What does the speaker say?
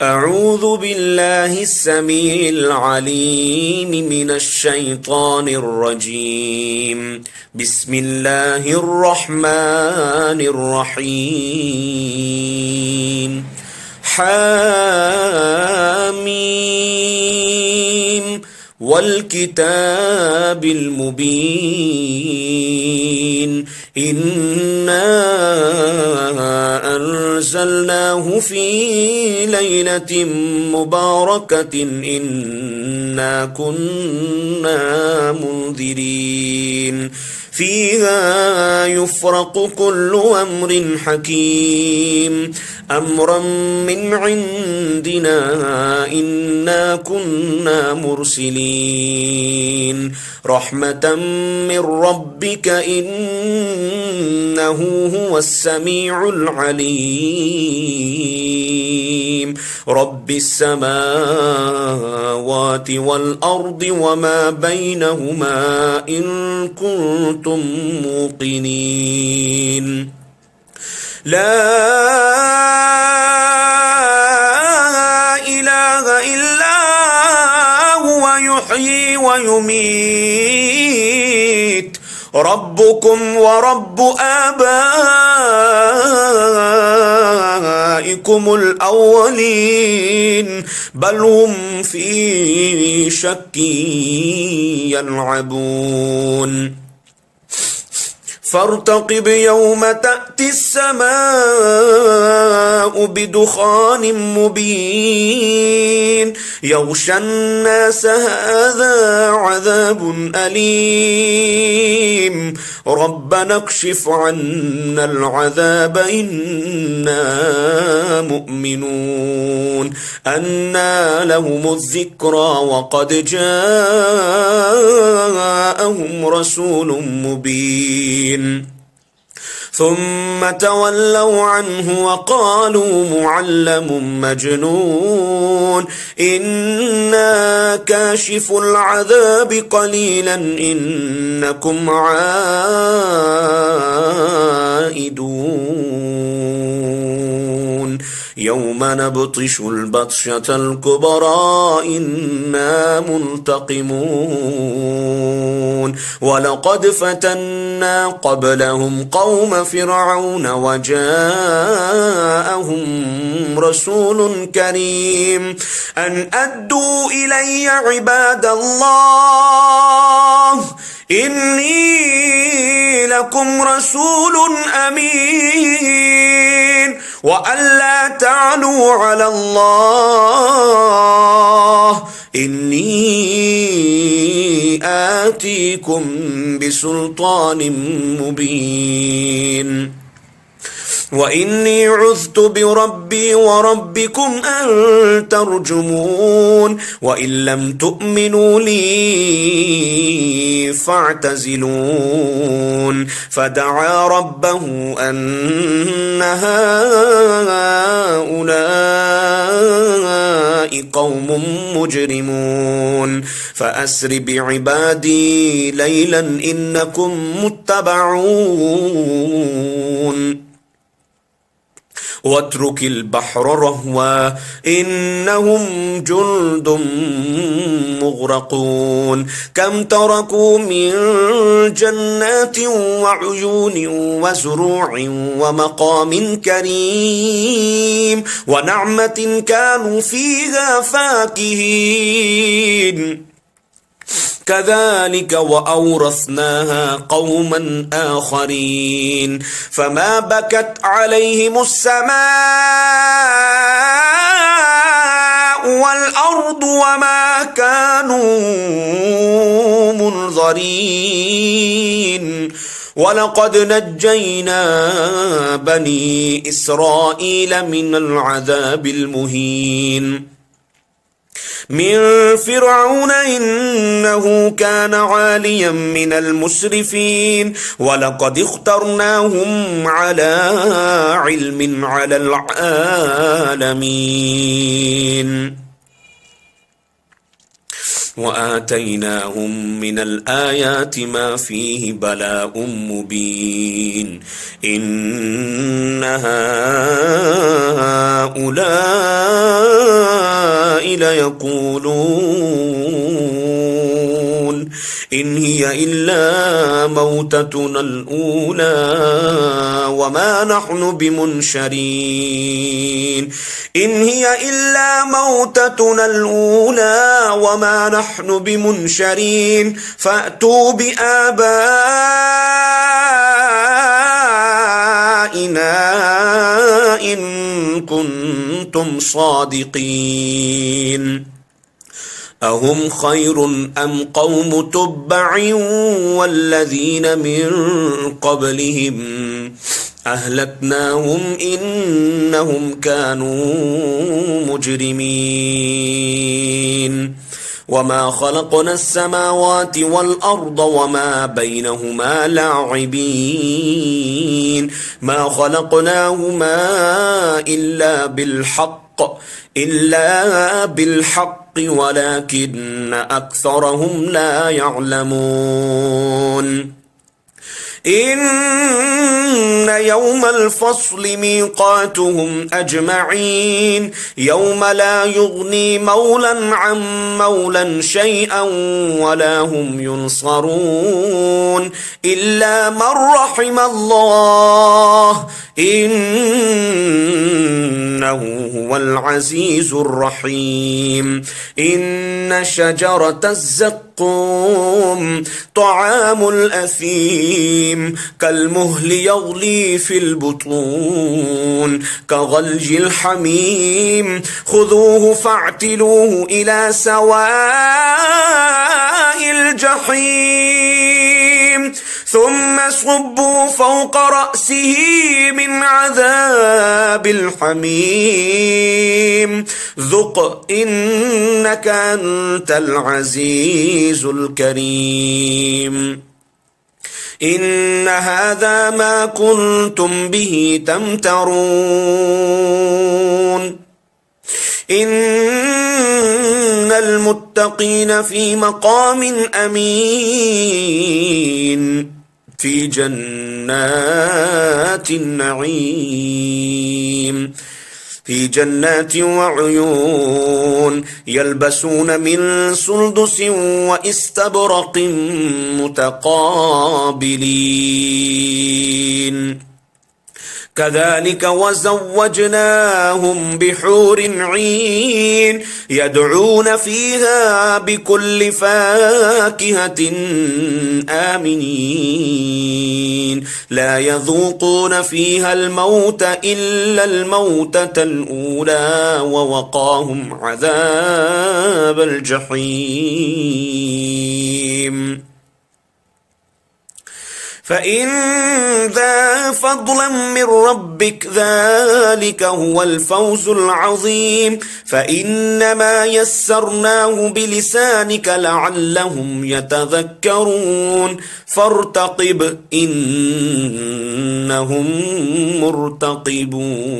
أعوذ بالله السميع العليم من الشيطان الرجيم. بسم الله الرحمن الرحيم. حاميم والكتاب المبين إنا أنزلناه في ليلة مباركة إنا كنا منذرين فيها يفرق كل أمر حكيم أمرا من عندنا إنا كنا مرسلين رحمة من ربك إنه هو السميع العليم رب السماوات والأرض وما بينهما إن كنتم موقنين لا إله إلا هو يحيي ويميت ربكم ورب آبائكم الأولين بل هم في شك يلعبون فارتقب يوم تأتي السماء بدخان مبين يغشى الناس هذا عذاب أليم ربنا اكشف عنا العذاب إنا مؤمنون أنى لهم الذكرى وقد جاءهم رسول مبين ثم تولوا عنه وقالوا معلم مجنون إنا كاشف العذاب قليلا إنكم عائدون يوم نبطش البطشة الكبرى إنا منتقمون ولقد فتنا قبلهم قوم فرعون وجاءهم رسول كريم أن أدوا إلي عباد الله إني لكم رسول أمين وألا تعلوا على الله إني آتيكم بسلطان مبين وإني عذت بربي وربكم أن ترجمون وإن لم تؤمنوا لي فاعتزلون فدعا ربه أن هؤلاء قوم مجرمون فأسر بعبادي ليلا إنكم متبعون واترك البحر رهوا إنهم جند مغرقون كم تركوا من جنات وعيون وزروع ومقام كريم ونعمة كانوا فيها فاكهين كذلك وأورثناها قوما آخرين فما بكت عليهم السماء والأرض وما كانوا منظرين ولقد نجينا بني إسرائيل من العذاب المهين من فرعون إنه كان عاليا من المسرفين ولقد اخترناهم على علم على العالمين وآتيناهم من الآيات ما فيه بلاء مبين إن هؤلاء ليقولون إن هي إلا موتتنا الأولى وما نحن بمنشرين إن هي إلا موتتنا الأولى وما نحن بمنشرين فأتوا بآبائنا إن كنتم صادقين أهم خير أم قوم تبع والذين من قبلهم أهلكناهم إنهم كانوا مجرمين وما خلقنا السماوات والأرض وما بينهما لاعبين ما خلقناهما إلا بالحق ولكن أكثرهم لا يعلمون إن يوم الفصل ميقاتهم أجمعين يوم لا يغني مولا عن مولا شيئا ولا هم ينصرون إلا من رحم الله إنه هو العزيز الرحيم إن شجرة الزقوم طعام الأثيم كالمهل يغلي في البطون كغلج الحميم خذوه فاعتلوه إلى سواء الجحيم ثم صبوا فوق رأسه من عذاب الحميم ذق إنك أنت العزيز الكريم إن هذا ما كنتم به تمترون إن المتقين في مقام أمين في جنات النعيم في جنات وعيون يلبسون من سندس وإستبرق متقابلين كذلك وزوجناهم بحور عين يدعون فيها بكل فاكهة آمنين لا يذوقون فيها الموت إلا الموتة الأولى ووقاهم عذاب الجحيم فإن ذا فضلا من ربك ذلك هو الفوز العظيم فإنما يسرناه بلسانك لعلهم يتذكرون فارتقب إنهم مرتقبون